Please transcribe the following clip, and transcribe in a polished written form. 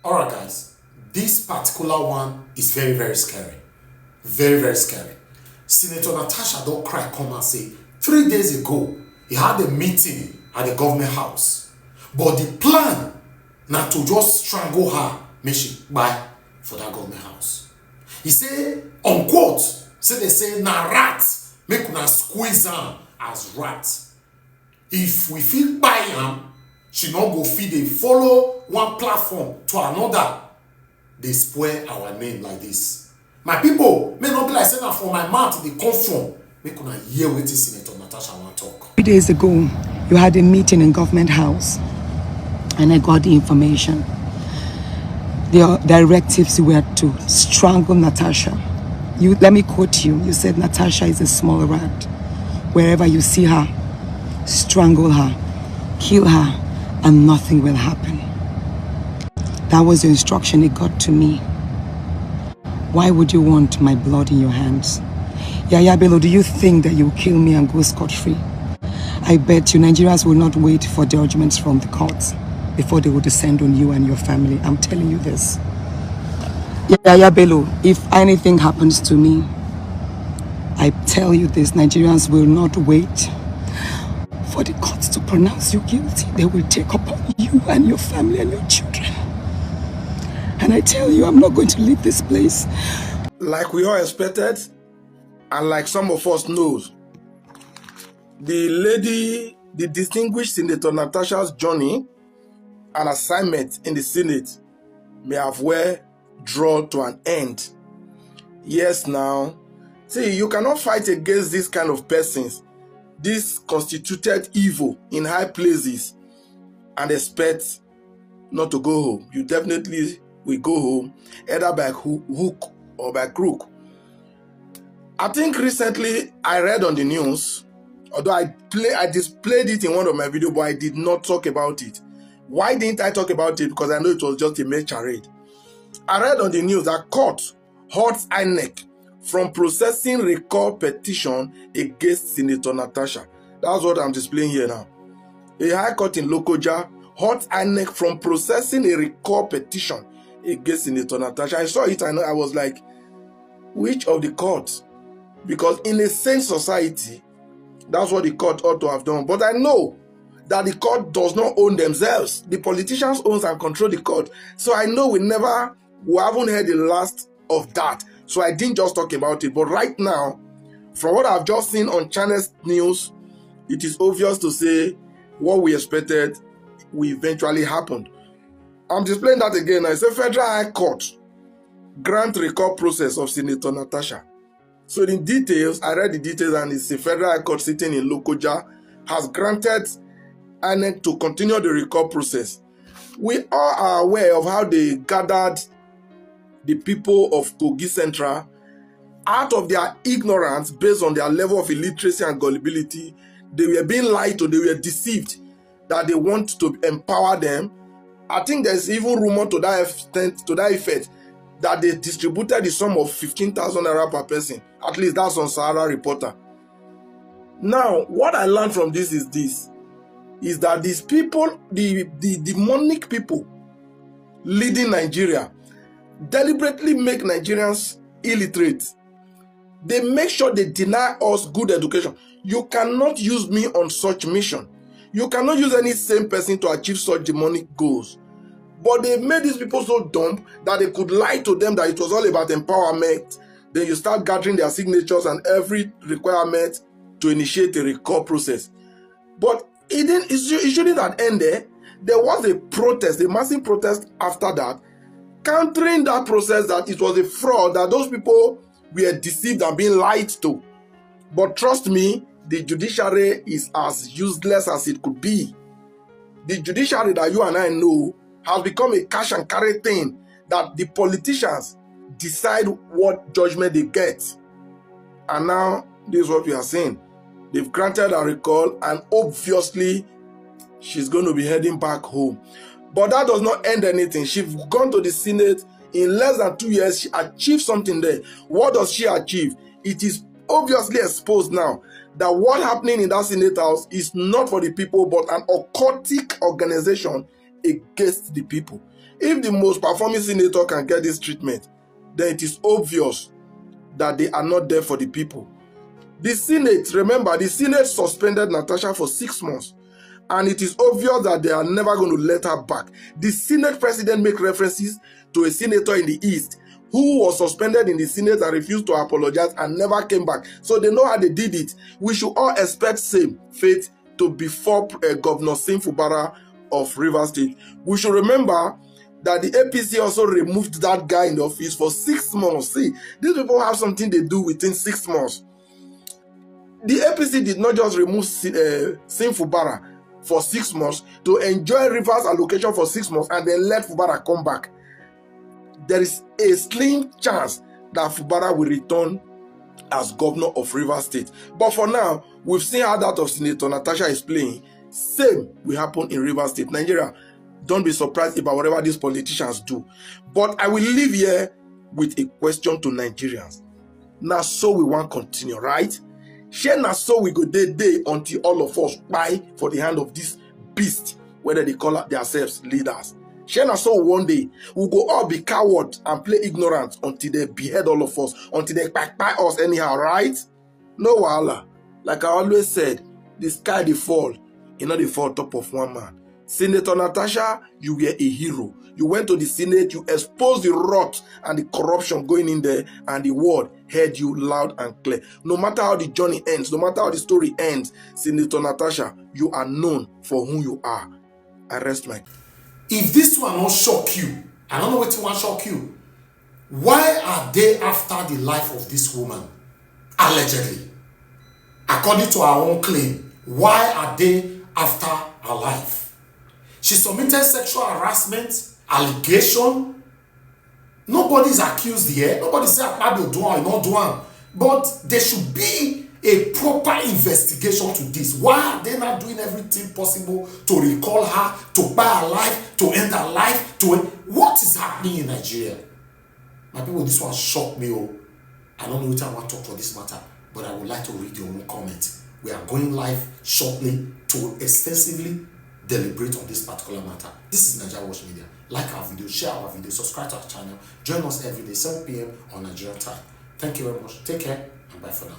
Alright guys, this particular one is very, very scary. Very, very scary. Senator Natasha don't cry come and say 3 days ago he had a meeting at the government house. But the plan na to just strangle her, make she buy for that government house. He say, unquote, say they say na rat, make una squeeze am as rat. If we fit buy am, she no go fit dey follow one platform to another. They spoil our name like this. My people, may not be like say na for my mouth they come from. Make una hear wetin Senator Natasha wan talk. 3 days ago, you had a meeting in Government House, and I got the information. The directives were to strangle Natasha. Let me quote you. You said Natasha is a small rat. Wherever you see her, strangle her, kill her, and nothing will happen. That was the instruction it got to me. Why would you want my blood in your hands? Yaya Bello, do you think that you kill me and go scot-free? I bet you Nigerians will not wait for judgments from the courts before they will descend on you and your family. I'm telling you this. Yaya Bello, if anything happens to me, I tell you this, Nigerians will not wait for the courts to pronounce you guilty. They will take upon you and your family and your children. And I tell you, I'm not going to leave this place. Like we all expected, and like some of us knows, the distinguished Senator Natasha's journey and assignment in the Senate may have well drawn to an end. Yes, now, see, you cannot fight against this kind of persons, this constituted evil in high places, and expect not to go home. You definitely will go home, either by hook or by crook. I think recently I read on the news, although I displayed it in one of my videos, but I did not talk about it. Why didn't I talk about it? Because I know it was just a mere charade. I read on the news that court halts INEC from processing recall petition against Senator Natasha. That's what I'm displaying here now. A high court in Lokoja halts INEC from processing a recall petition against Senator Natasha. I saw it and I was like, which of the courts? Because in a sane society, that's what the court ought to have done. But I know that the court does not own themselves. The politicians own and control the court. So I know we haven't heard the last of that. So I didn't just talk about it. But right now, from what I've just seen on Channels News, it is obvious to say what we expected will eventually happen. I'm displaying that again. I say Federal High Court grant recall process of Senator Natasha. So in details, I read the details, and it's the Federal High Court sitting in Lokoja has granted INEC to continue the recall process. We all are aware of how they gathered the people of Kogi Central out of their ignorance based on their level of illiteracy and gullibility. They were being lied to, they were deceived that they want to empower them. I think there's even rumor to that extent, to that effect, that they distributed the sum of 15,000 naira per person. At least that's on Sahara Reporter. Now, what I learned from this is that these people, the demonic people leading Nigeria, deliberately make Nigerians illiterate. They make sure they deny us good education. You cannot use me on such mission. You cannot use any same person to achieve such demonic goals. But they made these people so dumb that they could lie to them that it was all about empowerment. Then you start gathering their signatures and every requirement to initiate a recall process. But it shouldn't have ended. There was a protest, a massive protest after that, countering that process, that it was a fraud, that those people were deceived and being lied to. But trust me, the judiciary is as useless as it could be. The judiciary that you and I know has become a cash and carry thing, that the politicians decide what judgment they get. And now, this is what we are saying. They've granted a recall, and obviously, she's going to be heading back home. But that does not end anything. She's gone to the Senate. In less than 2 years, she achieved something there. What does she achieve? It is obviously exposed now that what happening in that Senate House is not for the people, but an occultic organization against the people. If the most performing senator can get this treatment, then it is obvious that they are not there for the people. The Senate, remember, the Senate suspended Natasha for 6 months, and it is obvious that they are never going to let her back. The Senate president make references to a senator in the East who was suspended in the Senate and refused to apologize and never came back. So they know how they did it. We should all expect same fate to befall Governor Sim Fubara of Rivers State. We should remember that the APC also removed that guy in the office for 6 months. See, these people have something they do within 6 months. The APC did not just remove Sim Fubara for 6 months to enjoy Rivers allocation for 6 months and then let Fubara come back. There is a slim chance that Fubara will return as governor of Rivers State. But for now, we've seen how that of Senator Natasha is playing. Same will happen in Rivers State. Nigeria, don't be surprised about whatever these politicians do. But I will leave here with a question to Nigerians. Now, so we want to continue, right? Share now so we go day until all of us buy for the hand of this beast, whether they call themselves leaders. Share now so one day we'll go all be coward and play ignorant until they behead all of us, until they buy us anyhow, right? No wahala. Like I always said, the sky they fall, they fall top of one man. Senator Natasha, you were a hero. You went to the Senate, you exposed the rot and the corruption going in there, and the world heard you loud and clear. No matter how the journey ends, no matter how the story ends, Senator Natasha, you are known for who you are. I rest my... If this one not shock you, I don't know what will shock you. Why are they after the life of this woman? Allegedly. According to her own claim, why are they after her life? She submitted sexual harassment, allegation. Nobody is accused here. Nobody said Akpabio do one or not do one. But there should be a proper investigation to this. Why are they not doing everything possible to recall her, to buy her life, to end her life? What is happening in Nigeria? My people, this one shocked me. I don't know what I want to talk for this matter, but I would like to read your own comment. We are going live shortly to extensively deliberate on this particular matter. This is NWATCH Media. Like our video, share our video, subscribe to our channel. Join us every day, 7 p.m. on Nigerian time. Thank you very much. Take care and bye for now.